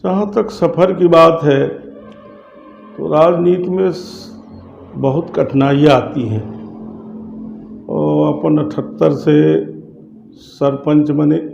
जहाँ तक सफ़र की बात है तो राजनीति में बहुत कठिनाइयाँ आती हैं और अपन 78 से सरपंच बने।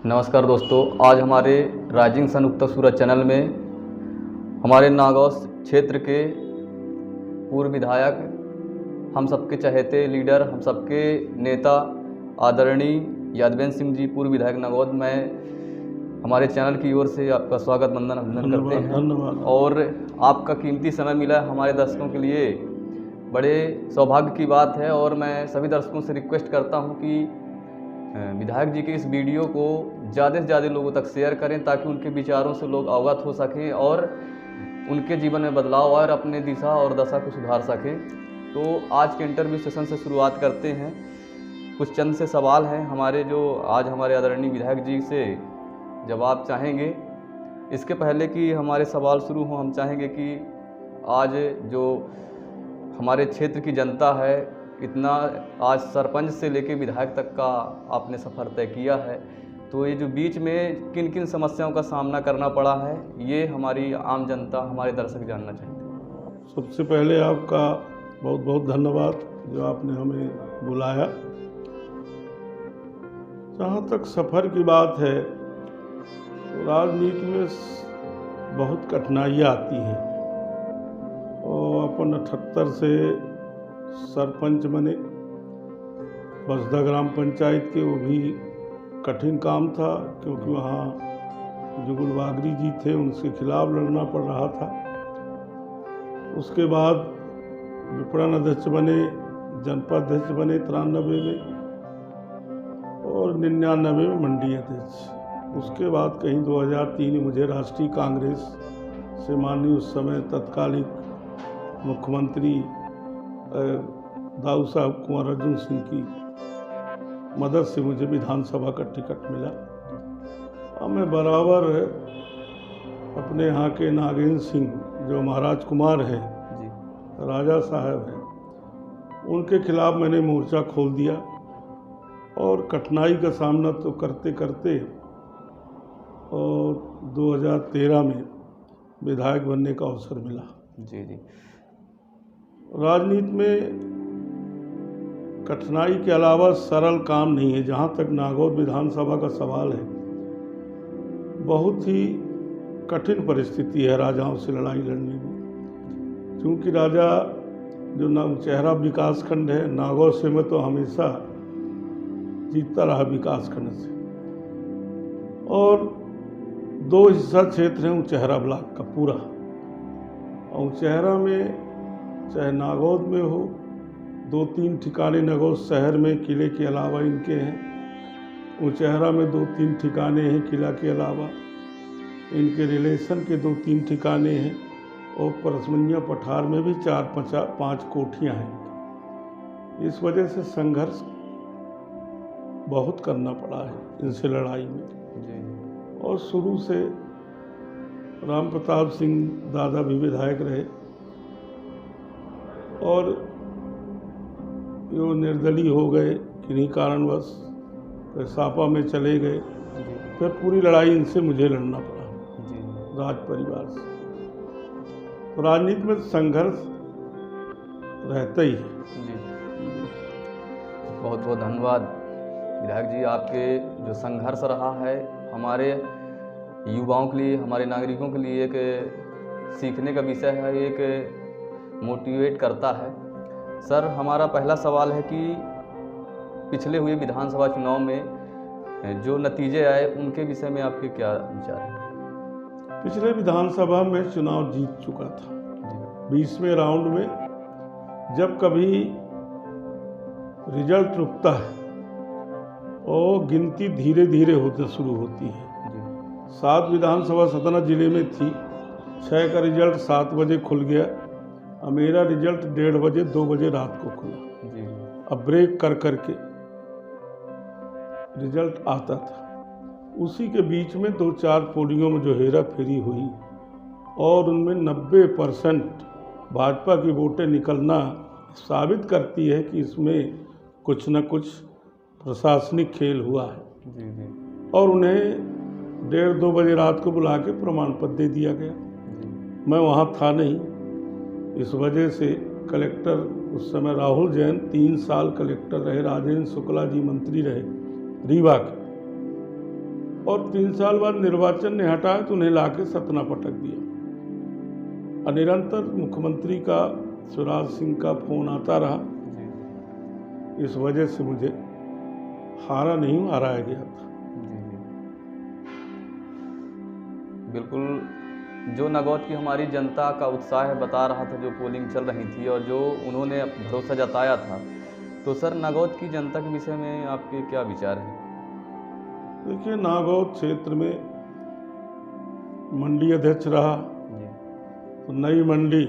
नमस्कार दोस्तों, आज हमारे राइजिंग सन उत्तर सूरज चैनल में हमारे नागौर क्षेत्र के पूर्व विधायक, हम सबके चहेते लीडर, हम सबके नेता आदरणीय यादवेंद्र सिंह जी, पूर्व विधायक नागौर में हमारे चैनल की ओर से आपका स्वागत वंदन अभिनंदन करते हैं। धन्यवाद। और आपका कीमती समय मिला हमारे दर्शकों के लिए, बड़े सौभाग्य की बात है। और मैं सभी दर्शकों से रिक्वेस्ट करता हूं कि विधायक जी के इस वीडियो को ज़्यादा से ज़्यादा लोगों तक शेयर करें, ताकि उनके विचारों से लोग अवगत हो सकें और उनके जीवन में बदलाव और अपने दिशा और दशा को सुधार सकें। तो आज के इंटरव्यू सेशन से शुरुआत करते हैं। कुछ चंद से सवाल हैं हमारे, जो आज हमारे आदरणीय विधायक जी से जवाब चाहेंगे। इसके पहले कि हमारे सवाल शुरू हों, हम चाहेंगे कि आज जो हमारे क्षेत्र की जनता है, इतना आज सरपंच से लेकर विधायक तक का आपने सफ़र तय किया है, तो ये जो बीच में किन किन समस्याओं का सामना करना पड़ा है, ये हमारी आम जनता, हमारे दर्शक जानना चाहते हैं। सबसे पहले आपका बहुत बहुत धन्यवाद जो आपने हमें बुलाया। जहाँ तक सफ़र की बात है तो राजनीति में बहुत कठिनाइयाँ आती हैं और अपन 78 से सरपंच बने। बसदा ग्राम पंचायत के, वो भी कठिन काम था क्योंकि वहाँ जुगुल बागरी जी थे, उनके खिलाफ लड़ना पड़ रहा था। उसके बाद विपणन अध्यक्ष बने, जनपद अध्यक्ष बने 93 में और 99 में मंडी अध्यक्ष। उसके बाद कहीं 2003 में मुझे राष्ट्रीय कांग्रेस से माननीय उस समय तत्कालिक मुख्यमंत्री दाऊ साहब कुंवर अर्जुन सिंह की मदद से मुझे विधानसभा का टिकट मिला। और मैं बराबर अपने यहाँ के नागेंद्र सिंह जो महाराज कुमार हैं, राजा साहब हैं, उनके खिलाफ मैंने मोर्चा खोल दिया और कठिनाई का सामना तो करते करते और 2013 में विधायक बनने का अवसर मिला। जी जी। राजनीति में कठिनाई के अलावा सरल काम नहीं है। जहाँ तक नागौर विधानसभा का सवाल है, बहुत ही कठिन परिस्थिति है राजाओं से लड़ाई लड़ने में, क्योंकि राजा जो चेहरा विकास खंड है, नागौर से मैं तो हमेशा जीतता रहा विकास खंड से। और 2 हिस्सा क्षेत्र है चेहरा ब्लॉक का पूरा, और चेहरा में चाहे नागौर में हो, 2-3 ठिकाने नागौर शहर में किले के अलावा इनके हैं। उचेहरा में 2-3 ठिकाने हैं किला के अलावा, इनके रिलेशन के 2-3 ठिकाने हैं, और परसमनिया पठार में भी 4-5 कोठियाँ हैं। इस वजह से संघर्ष बहुत करना पड़ा है इनसे लड़ाई में। और शुरू से राम प्रताप सिंह दादा भी विधायक रहे और जो निर्दलीय हो गए किन्हीं कारणवश, फिर सापा में चले गए, फिर पूरी लड़ाई इनसे मुझे लड़ना पड़ा राज परिवार से। तो राजनीति में संघर्ष रहता ही है। जी, बहुत बहुत धन्यवाद विधायक जी। आपके जो संघर्ष रहा है हमारे युवाओं के लिए, हमारे नागरिकों के लिए एक सीखने का विषय है, एक मोटिवेट करता है। सर, हमारा पहला सवाल है कि पिछले हुए विधानसभा चुनाव में जो नतीजे आए उनके विषय में आपके क्या विचार हैं? पिछले विधानसभा में चुनाव जीत चुका था। जी 20वें राउंड में जब कभी रिजल्ट रुकता है और गिनती धीरे धीरे होते शुरू होती है। जी 7 विधानसभा सतना जिले में थी। 6 का रिजल्ट 7 बजे खुल गया और मेरा रिजल्ट 1:30 बजे 2 बजे रात को खुला। जी अब ब्रेक कर करके रिजल्ट आता था। उसी के बीच में 2-4 पोलिंगों में जो हेरा फेरी हुई और उनमें 90% भाजपा की वोटें निकलना साबित करती है कि इसमें कुछ न कुछ प्रशासनिक खेल हुआ है। जी जी और उन्हें 1:30-2 बजे रात को बुला के प्रमाण पत्र दे दिया गया। जी मैं वहाँ था नहीं, इस वजह से कलेक्टर उस समय राहुल जैन 3 साल कलेक्टर रहे, राजेंद्र शुक्ला जी मंत्री रहे रीवा के, और 3 साल बाद निर्वाचन ने हटाया तो उन्हें लाके सतना पटक दिया। और निरंतर मुख्यमंत्री का शिवराज सिंह का फोन आता रहा। जी इस वजह से मुझे हारा नहीं हराया गया था। जी बिल्कुल, जो नागौद की हमारी जनता का उत्साह बता रहा था, जो पोलिंग चल रही थी और जो उन्होंने भरोसा जताया था, तो सर नागौद की जनता के विषय में आपके क्या विचार हैं? देखिए, नागौद क्षेत्र में मंडी अध्यक्ष रहा जी तो नई मंडी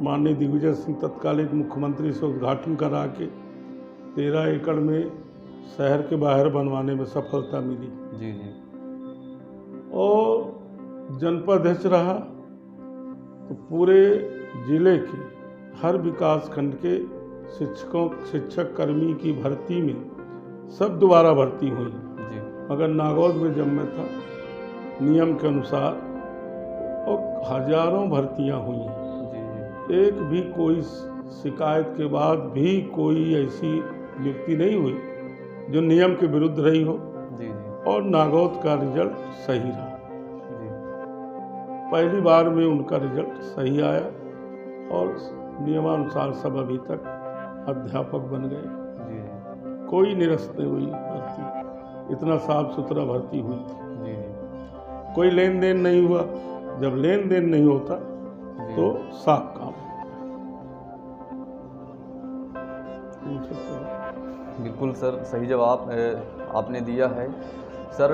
माननीय दिग्विजय सिंह तत्कालीन मुख्यमंत्री से उद्घाटन करा के 13 एकड़ में शहर के बाहर बनवाने में सफलता मिली। जी जी और जनपद अध्यक्ष रहा तो पूरे जिले के हर विकास खंड के शिक्षक कर्मी की भर्ती में सब दोबारा भर्ती हुई। जी मगर नागौद में जब मैं था नियम के अनुसार और हजारों भर्तियां हुई हैं। जी एक भी कोई शिकायत के बाद भी कोई ऐसी नियुक्ति नहीं हुई जो नियम के विरुद्ध रही हो। जी और नागौद का रिजल्ट सही रहा। जी पहली बार में उनका रिजल्ट सही आया और नियमानुसार सब अभी तक अध्यापक बन गए। जी कोई निरस्त नहीं हुई भर्ती, इतना साफ सुथरा भर्ती हुई थी। जी कोई लेन देन नहीं हुआ। जब लेन देन नहीं होता जी तो साफ काम। बिल्कुल सर, सही जवाब आपने दिया है। सर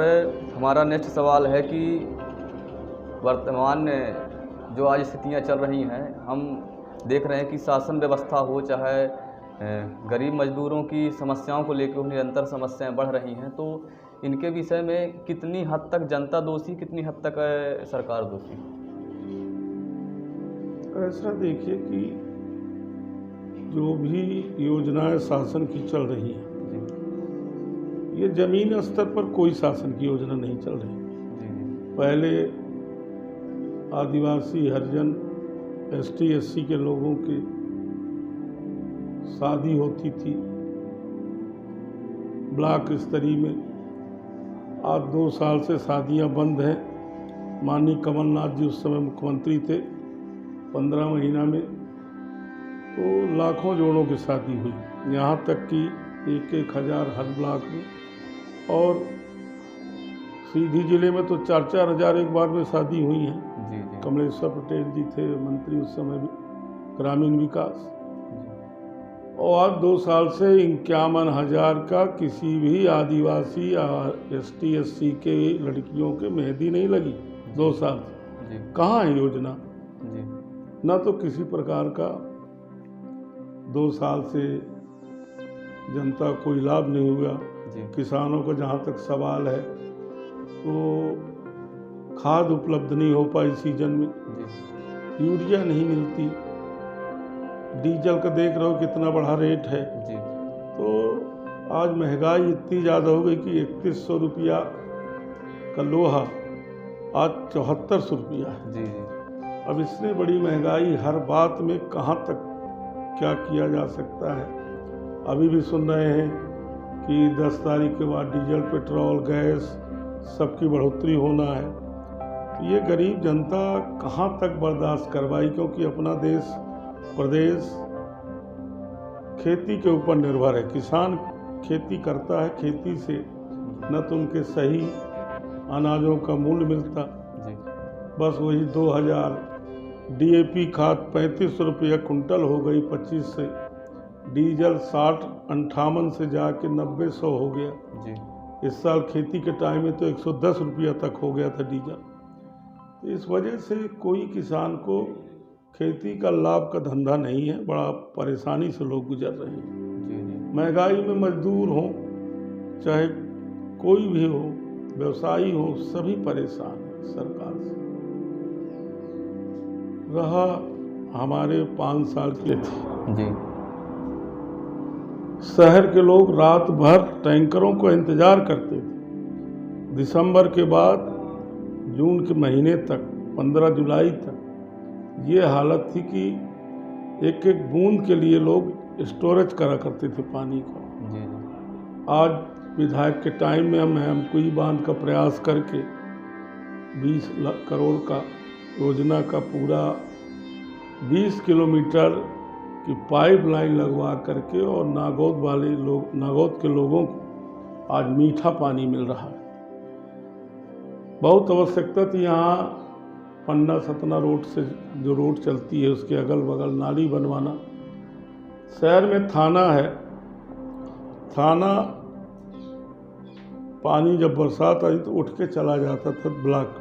हमारा नेक्स्ट सवाल है कि वर्तमान में जो आज स्थितियां चल रही हैं, हम देख रहे हैं कि शासन व्यवस्था हो चाहे गरीब मजदूरों की समस्याओं को लेकर निरंतर समस्याएं बढ़ रही हैं, तो इनके विषय में कितनी हद तक जनता दोषी, कितनी हद तक सरकार दोषी? ऐसा देखिए कि जो भी योजनाएं शासन की चल रही हैं, जी ये जमीन स्तर पर कोई शासन की योजना नहीं चल रही। जी जी पहले आदिवासी हरिजन ST SC के लोगों की शादी होती थी ब्लॉक स्तरीय में। आज 2 साल से शादियां बंद हैं। माननीय कमलनाथ जी उस समय मुख्यमंत्री थे। 15 महीना में तो लाखों जोड़ों की शादी हुई, यहाँ तक कि 1-1 हज़ार हर ब्लॉक में। और सीधी जिले में तो 4-4 हज़ार एक बार में शादी हुई हैं। जी जी कमलेश्वर पटेल जी थे मंत्री उस समय भी, ग्रामीण विकास। और आज 2 साल से 51,000 का किसी भी आदिवासी या ST SC के लड़कियों के मेहंदी नहीं लगी 2 साल से। जी कहाँ है योजना? जी न तो किसी प्रकार का 2 साल से जनता को कोई लाभ नहीं हुआ। जी किसानों का जहाँ तक सवाल है तो खाद उपलब्ध नहीं हो पाई सीजन में, जी यूरिया नहीं मिलती, डीजल का देख रहे हो कितना बड़ा रेट है। जी तो आज महंगाई इतनी ज़्यादा हो गई कि 3100 रुपया का लोहा आज 7400 रुपया है। जी जी अब इससे बड़ी महंगाई हर बात में कहाँ तक क्या किया जा सकता है? अभी भी सुन रहे हैं कि 10 तारीख के बाद डीजल, पेट्रोल, गैस सबकी बढ़ोतरी होना है। तो ये गरीब जनता कहाँ तक बर्दाश्त करवाई, क्योंकि अपना देश प्रदेश खेती के ऊपर निर्भर है। किसान खेती करता है, खेती से न तो उनके सही अनाजों का मूल्य मिलता, जी बस वही 2000 डीएपी खाद 35 रुपया कुंटल हो गई 25 से, डीजल 60-58 से जाके 90-100 हो गया। जी इस साल खेती के टाइम में तो 110 रुपया तक हो गया था डीजल। तो इस वजह से कोई किसान को खेती का लाभ का धंधा नहीं है, बड़ा परेशानी से लोग गुजर रहे हैं। जी जी महंगाई में मजदूर हों चाहे कोई भी हो, व्यवसायी हो, सभी परेशान हैं सरकार से। रहा हमारे 5 साल के थे, जी शहर के लोग रात भर टैंकरों को इंतज़ार करते थे। दिसंबर के बाद जून के महीने तक 15 जुलाई तक ये हालत थी कि एक एक बूंद के लिए लोग स्टोरेज करा करते थे पानी का। जी आज विधायक के टाइम में हम कोई बांध का प्रयास करके 20 लाख करोड़ का योजना का पूरा 20 किलोमीटर की पाइपलाइन लगवा करके और नागौद के लोगों को आज मीठा पानी मिल रहा है। बहुत आवश्यकता थी यहाँ पन्ना सतना रोड से जो रोड चलती है उसके अगल बगल नाली बनवाना। शहर में थाना है, थाना पानी जब बरसात आई तो उठ के चला जाता था ब्लॉक।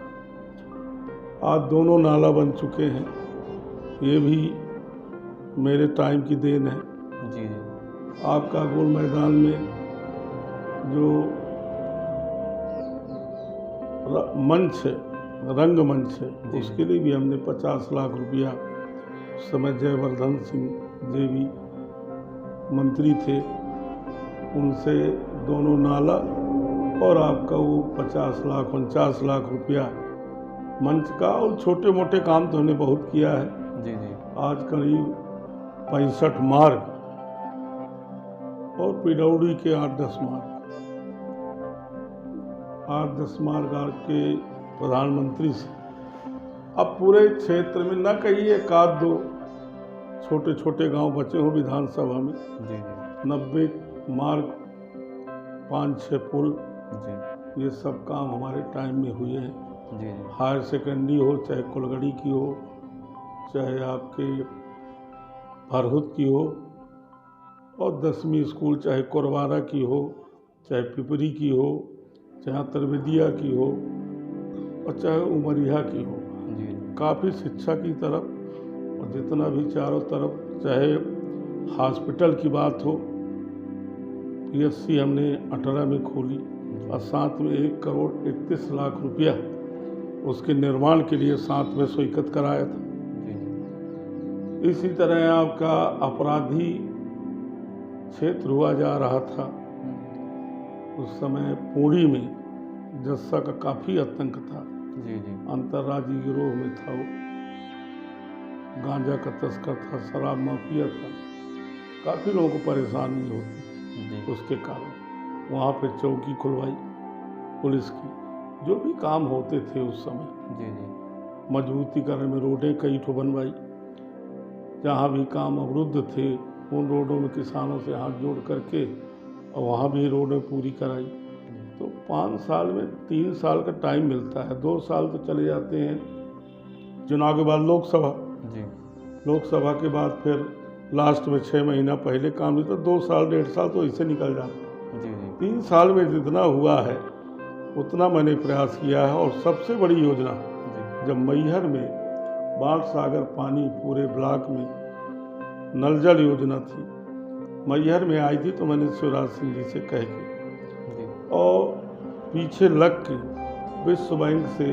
आज दोनों नाला बन चुके हैं, ये भी मेरे टाइम की देन है। जी जी आपका गोल मैदान में जो मंच है, रंगमंच है, जी। उसके लिए भी हमने 50 लाख रुपया, उस समय जयवर्धन सिंह जी भी मंत्री थे, उनसे दोनों नाला और आपका वो 50 लाख रुपया मंच का, और छोटे मोटे काम तो हमने बहुत किया है। जी जी आज करीब 65 मार्ग और पिडौड़ी के 8-10 मार्ग, 8-10 मार्ग के प्रधानमंत्री से अब पूरे क्षेत्र में न कहिए एक आध दो छोटे छोटे गांव बचे हों विधानसभा में, जी जी 90 मार्ग, 5-6 पुल, जी ये सब काम हमारे टाइम में हुए हैं। जी हायर सेकेंडरी हो, चाहे कुलगड़ी की हो, चाहे आपके फरहुत की हो, और 10वीं स्कूल चाहे कोरवारा की हो, चाहे पिपरी की हो, चाहे तरबेदिया की हो, और चाहे उमरिया की हो, जी काफ़ी शिक्षा की तरफ और जितना भी चारों तरफ, चाहे हॉस्पिटल की बात हो, PSC हमने 18 में खोली और साथ में 1 करोड़ 31 लाख रुपया उसके निर्माण के लिए साथ में स्वीकृत कराया था। जी इसी तरह आपका अपराधी क्षेत्र हुआ जा रहा था। उस समय पूरी में जस्सा का काफ़ी आतंक था, जी जी अंतर्राज्यीय गिरोह में था वो, गांजा का तस्कर था, शराब माफिया था, काफ़ी लोगों को परेशानी होती थी। जी उसके कारण वहाँ पे चौकी खुलवाई पुलिस की, जो भी काम होते थे उस समय, जी जी मजबूतीकरण में रोडें कई ठो बनवाई, जहाँ भी काम अवरुद्ध थे उन रोडों में किसानों से हाथ जोड़ करके और वहाँ भी रोडें पूरी कराई। तो 5 साल में 3 साल का टाइम मिलता है, 2 साल तो चले जाते हैं चुनाव के बाद लोकसभा, जी लोकसभा के बाद फिर लास्ट में 6 महीना पहले काम नहीं, तो 2 साल 1.5 साल तो इससे निकल जाते। जी जी 3 साल में जितना हुआ है उतना मैंने प्रयास किया है। और सबसे बड़ी योजना जब मैहर में बाढ़ सागर पानी पूरे ब्लॉक में नल जल योजना थी, मैहर में आई थी, तो मैंने शिवराज सिंह जी से कह के जी और पीछे लग के विश्व बैंक से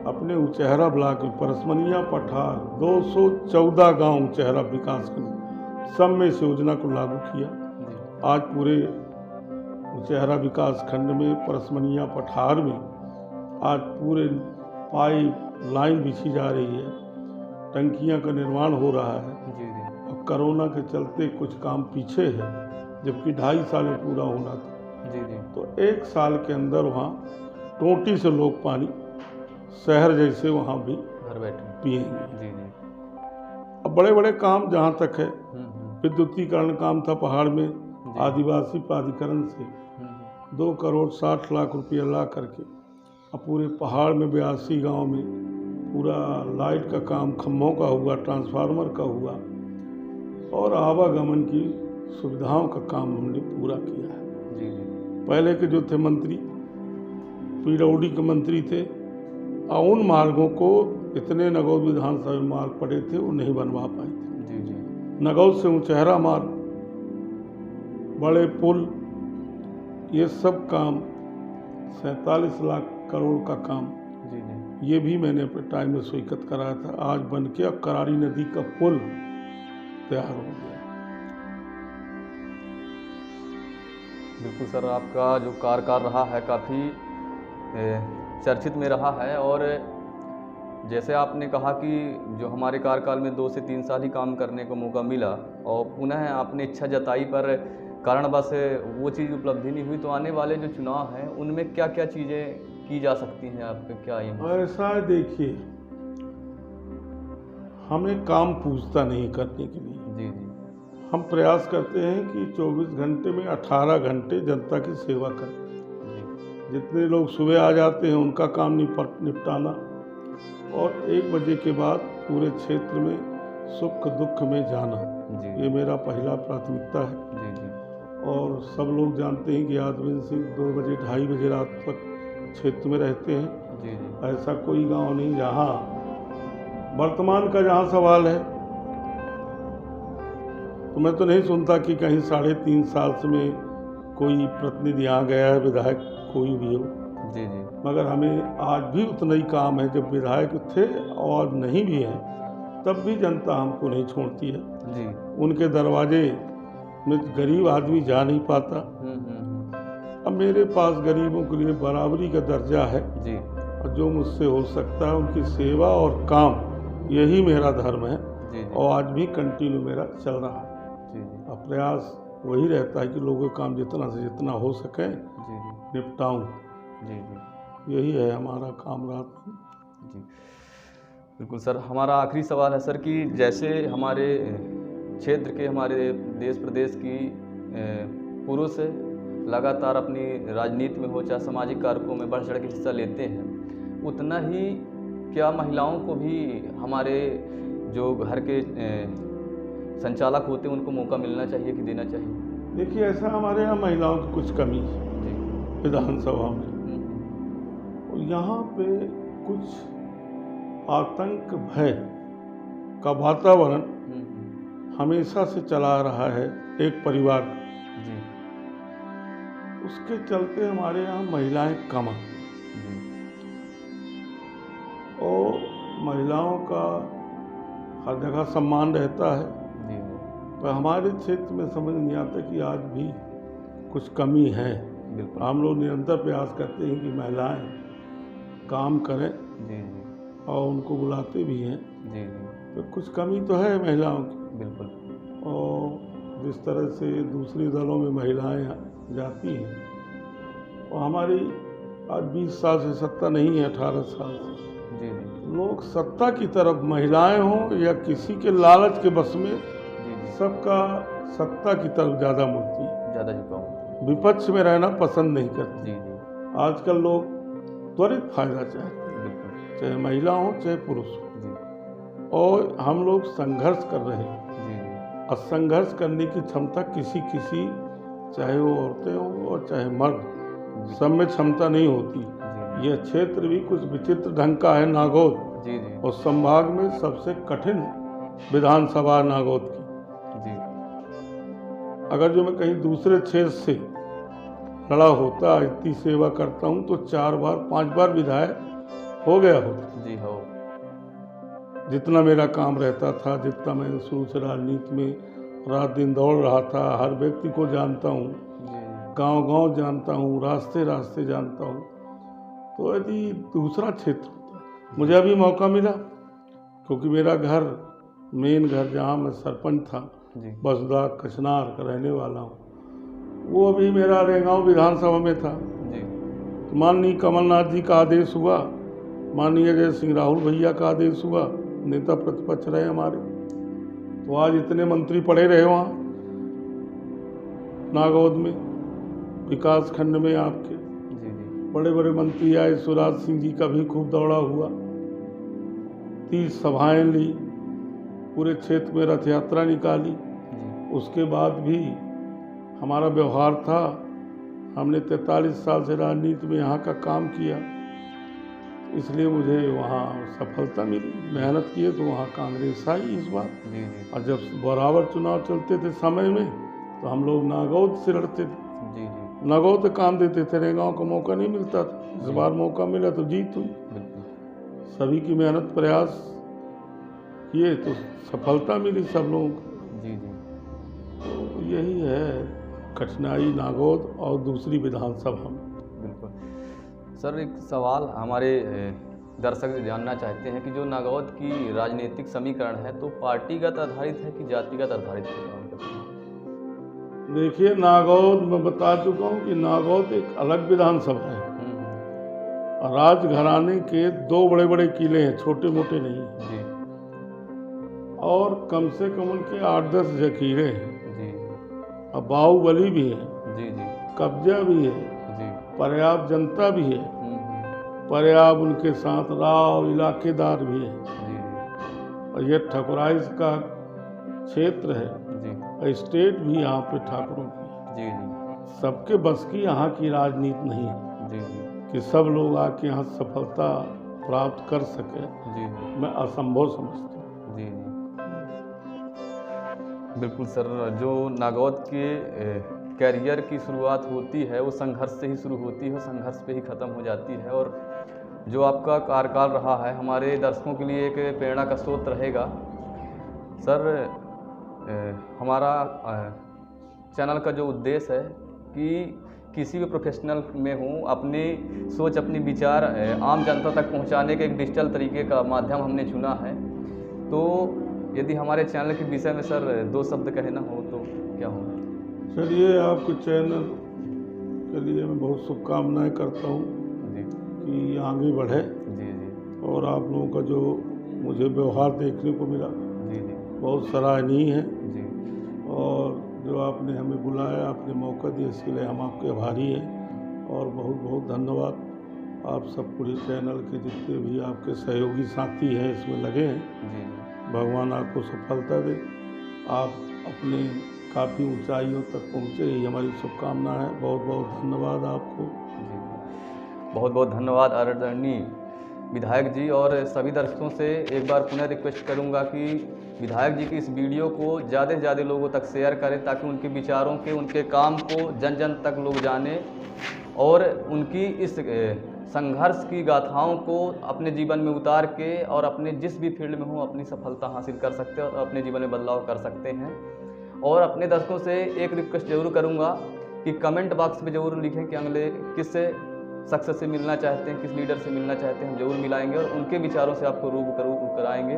अपने उचेहरा ब्लॉक में परसमनिया पठार 214 गांव उचेहरा विकासखंड सब में इस योजना को लागू किया। आज पूरे उचेहरा विकास खंड में परसमनिया पठार में आज पूरे पाइप लाइन बिछी जा रही है, टंकियां का निर्माण हो रहा है। जी जी और कोरोना के चलते कुछ काम पीछे है, जबकि 2.5 साल में पूरा होना था। जी जी तो 1 साल के अंदर वहाँ टोंटी से लोग पानी शहर जैसे वहाँ भी घर बैठे पिएंगे। जी जी अब बड़े बड़े काम जहाँ तक है, हम्म विद्युतीकरण काम था पहाड़ में जी। आदिवासी प्राधिकरण से, 2,60,00,000 रुपया ला करके अब पूरे पहाड़ में 82 गांव में पूरा लाइट का काम खम्भों का हुआ, ट्रांसफार्मर का हुआ और आवागमन की सुविधाओं का काम हमने पूरा किया है। जी जी पहले के जो थे मंत्री पीडब्ल्यूडी के मंत्री थे और उन मार्गों को इतने नगौद विधानसभा में मार्ग पड़े थे वो नहीं बनवा पाए थे। जी जी नगौद से ऊंचहरा मार्ग, बड़े पुल, ये सब काम 47 लाख करोड़ का काम जी जी ये भी मैंने अपने टाइम में स्वीकृत कराया था। आज बन के अब करारी नदी का पुल तैयार हो गया। बिल्कुल सर, आपका जो कार्यकाल रहा है काफ़ी चर्चित में रहा है और जैसे आपने कहा कि जो हमारे कार्यकाल में 2 से 3 साल ही काम करने को मौका मिला और पुनः आपने इच्छा जताई पर कारणवश वो चीज़ उपलब्धि नहीं हुई, तो आने वाले जो चुनाव हैं उनमें क्या क्या चीज़ें की जा सकती हैं, आपके क्या एम है? ऐसा है, देखिए हमें काम पूछता नहीं करने के लिए जी जी हम प्रयास करते हैं कि 24 घंटे में 18 घंटे जनता की सेवा करें। जी जितने लोग सुबह आ जाते हैं उनका काम निपटाना और 1 बजे के बाद पूरे क्षेत्र में सुख दुख में जाना, जी ये मेरा पहला प्राथमिकता है। जी जी और सब लोग जानते हैं कि यादविंद सिंह 2 बजे 2:30 बजे रात तक क्षेत्र में रहते हैं। जी जी ऐसा कोई गांव नहीं जहां वर्तमान का जहां सवाल है तो मैं तो नहीं सुनता कि कहीं 3.5 साल से में कोई प्रतिनिधि यहाँ गया है, विधायक कोई भी हो, जी जी मगर हमें आज भी उतना ही काम है। जब विधायक थे और नहीं भी हैं तब भी जनता हमको नहीं छोड़ती है। जी उनके दरवाजे में गरीब आदमी जा नहीं पाता। अब मेरे पास गरीबों के लिए बराबरी का दर्जा है जी और जो मुझसे हो सकता है उनकी सेवा और काम, यही मेरा धर्म है जी और आज भी कंटिन्यू मेरा चल रहा है। जी जी और प्रयास वही रहता है कि लोगों का काम जितना से जितना हो सके जी निपटाऊं, जी जी यही है हमारा काम रात में। जी बिल्कुल सर, हमारा आखिरी सवाल है सर कि जैसे हमारे क्षेत्र के, हमारे देश प्रदेश की पुरुष लगातार अपनी राजनीति में हो चाहे सामाजिक कारकों में बढ़ चढ़ के हिस्सा लेते हैं, उतना ही क्या महिलाओं को भी हमारे जो घर के संचालक होते हैं उनको मौका मिलना चाहिए कि देना चाहिए? देखिए ऐसा हमारे यहाँ महिलाओं की कुछ कमी है जी विधानसभा में, और यहाँ पे कुछ आतंक भय का वातावरण हमेशा से चला रहा है एक परिवार का। जी उसके चलते हमारे यहाँ महिलाएं कम आती जी हैं और महिलाओं का हर जगह सम्मान रहता है, जी पर हमारे क्षेत्र में समझ नहीं आता कि आज भी कुछ कमी है। बिल्कुल हम लोग निरंतर प्रयास करते हैं कि महिलाएं काम करें जी जी और उनको बुलाते भी हैं, जी जी तो कुछ कमी तो है महिलाओं की। बिल्कुल और जिस तरह से दूसरे दलों में महिलाएं जाती हैं और हमारी आज 20 साल से सत्ता नहीं है, 18 साल से जी जी लोग सत्ता की तरफ, महिलाएं हों या किसी के लालच के बस में, जी जी सबका सत्ता की तरफ ज़्यादा मुड़ती है, ज़्यादा झुकाव। विपक्ष में रहना पसंद नहीं करते। जी जी आजकल लोग त्वरित फायदा चाहते हैं, बिल्कुल चाहे महिला हो चाहे पुरुष हो, जी और हम लोग संघर्ष कर रहे हैं। जी जी और संघर्ष करने की क्षमता किसी चाहे वो औरतें हों और चाहे मर्द, सब में क्षमता नहीं होती। जी यह क्षेत्र भी कुछ विचित्र ढंग का है, नागौद, जी जी और संभाग में सबसे कठिन विधानसभा नागौद की। जी अगर जो मैं कहीं दूसरे क्षेत्र से लड़ा होता, इतनी सेवा करता हूँ तो 4 बार 5 बार विधायक हो गया होता। जी हो जितना मेरा काम रहता था, जितना मैं शुरू से राजनीति में रात दिन दौड़ रहा था, हर व्यक्ति को जानता हूँ, जी गांव-गांव जानता हूँ, रास्ते जानता हूँ। तो यदि दूसरा क्षेत्र होता, मुझे अभी मौका मिला क्योंकि मेरा घर, मेन घर जहाँ मैं सरपंच था, जी बसदा कचनार का रहने वाला हूँ, वो अभी मेरा रेंगांव विधानसभा में था। जी तो माननीय कमलनाथ जी का आदेश हुआ, माननीय जय सिंह राहुल भैया का आदेश हुआ, नेता प्रतिपक्ष रहे हमारे, तो आज इतने मंत्री पड़े रहे वहाँ नागौद में, विकास खंड में आपके जी जी बड़े बड़े मंत्री आए, शिवराज सिंह जी का भी खूब दौड़ा हुआ, 30 सभाएं ली, पूरे क्षेत्र में रथ यात्रा निकाली। जी उसके बाद भी हमारा व्यवहार था, हमने 43 साल से राजनीति में यहाँ का काम किया, इसलिए मुझे वहाँ सफलता मिली। मेहनत किए तो वहाँ कांग्रेस आई इस बार। जी जी और जब बराबर चुनाव चलते थे समय में तो हम लोग नागौद से लड़ते थे, जी जी नागौद काम देते थे, रेगांव का मौका नहीं मिलता था। इस बार मौका मिला तो जीत हुई। बिल्कुल सभी की मेहनत प्रयास किए तो सफलता मिली सब लोगों को। जी जी तो यही है कठिनाई नागौद और दूसरी विधानसभा में। बिल्कुल। सर एक सवाल हमारे दर्शक जानना चाहते हैं कि जो नागौद की राजनीतिक समीकरण है तो पार्टीगत आधारित है कि जातिगत आधारित है? देखिए, नागौद मैं बता चुका हूँ कि नागौद एक अलग विधानसभा है। राजघराने के 2 बड़े बड़े किले हैं, छोटे मोटे नहीं हैं, जी और कम से कम उनके 8-10 जखीरे हैं, जी और बाहुबली भी है, जी जी कब्जा भी है, जी पर्याप्त जनता भी है, हम्म, पर्याप्त उनके साथ राव इलाकेदार भी है, जी और ये ठकुराइश का क्षेत्र है, जी और स्टेट भी यहाँ पे ठाकुरों की है। जी जी सबके बस की यहाँ की राजनीति नहीं है जी जी कि सब लोग आके यहाँ सफलता प्राप्त कर सके, जी जी मैं असंभव समझता हूँ। जी जी बिल्कुल सर, जो नागौद के कैरियर की शुरुआत होती है वो संघर्ष से ही शुरू होती है, संघर्ष पे ही ख़त्म हो जाती है। और जो आपका कार्यकाल रहा है हमारे दर्शकों के लिए एक प्रेरणा का स्रोत रहेगा। सर हमारा चैनल का जो उद्देश्य है कि किसी भी प्रोफेशनल में हूँ, अपनी सोच अपनी विचार आम जनता तक पहुँचाने के एक डिजिटल तरीके का माध्यम हमने चुना है। तो यदि हमारे चैनल के विषय में सर 2 शब्द कहना हो तो क्या होगा? चलिए, आपके चैनल के लिए मैं बहुत शुभकामनाएं करता हूँ जी कि आगे बढ़े, जी जी और आप लोगों का जो मुझे व्यवहार देखने को मिला जी जी बहुत सराहनीय है, जी और जो आपने हमें बुलाया, आपने मौका दिया, इसके लिए हम आपके आभारी हैं। और बहुत बहुत धन्यवाद आप सब पूरे चैनल के जितने भी आपके सहयोगी साथी हैं इसमें लगे हैं। जी भगवान आपको सफलता दे, आप अपने काफ़ी ऊंचाइयों तक पहुँचे, यही हमारी शुभकामना है। बहुत बहुत धन्यवाद आपको। जी बहुत बहुत धन्यवाद आदरणीय विधायक जी। और सभी दर्शकों से एक बार पुनः रिक्वेस्ट करूंगा कि विधायक जी की इस वीडियो को ज़्यादा से ज़्यादा लोगों तक शेयर करें, ताकि उनके विचारों के, उनके काम को जन जन तक लोग जानें, और उनकी इस संघर्ष की गाथाओं को अपने जीवन में उतार के और अपने जिस भी फील्ड में हो अपनी सफलता हासिल कर सकते हैं और अपने जीवन में बदलाव कर सकते हैं। और अपने दर्शकों से एक रिक्वेस्ट जरूर करूंगा कि कमेंट बॉक्स में ज़रूर लिखें कि अगले किससे सक्सेस से मिलना चाहते हैं, किस लीडर से मिलना चाहते हैं, हम जरूर मिलाएंगे और उनके विचारों से आपको रूबरू कराएंगे।